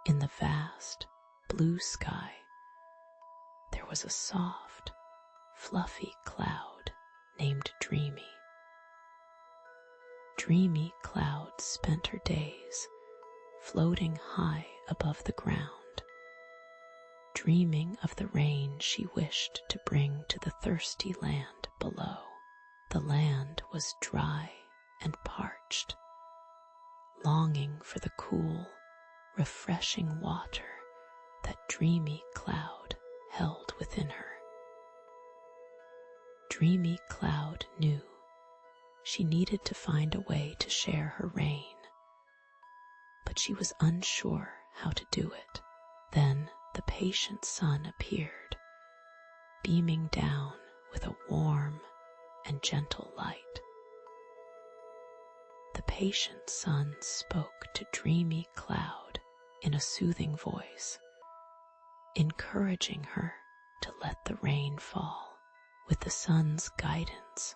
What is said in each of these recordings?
In the vast blue sky, there was a soft, fluffy cloud named Dreamy. Dreamy Cloud spent her days floating high above the ground, dreaming of the rain she wished to bring to the thirsty land below. The land was dry and parched, longing for the cool, refreshing water that Dreamy Cloud held within her. Dreamy Cloud knew she needed to find a way to share her rain, but she was unsure how to do it. Then the patient sun appeared, beaming down with a warm and gentle light. The patient sun spoke to Dreamy Cloud in a soothing voice, encouraging her to let the rain fall. With the sun's guidance,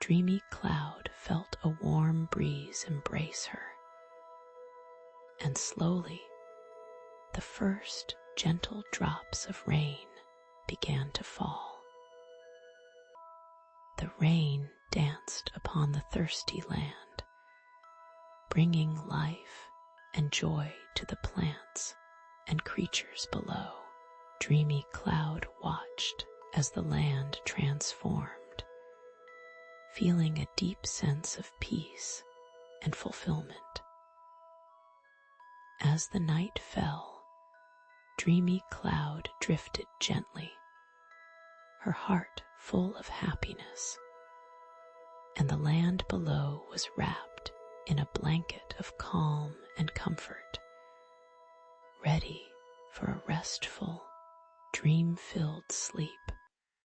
Dreamy Cloud felt a warm breeze embrace her, and slowly the first gentle drops of rain began to fall. The rain danced upon the thirsty land, bringing life and joy to the plants and creatures below. Dreamy Cloud watched as the land transformed, feeling a deep sense of peace and fulfillment. As the night fell, Dreamy Cloud drifted gently, her heart full of happiness, and the land below was wrapped in a blanket of calm and comfort, ready for a restful, dream-filled sleep.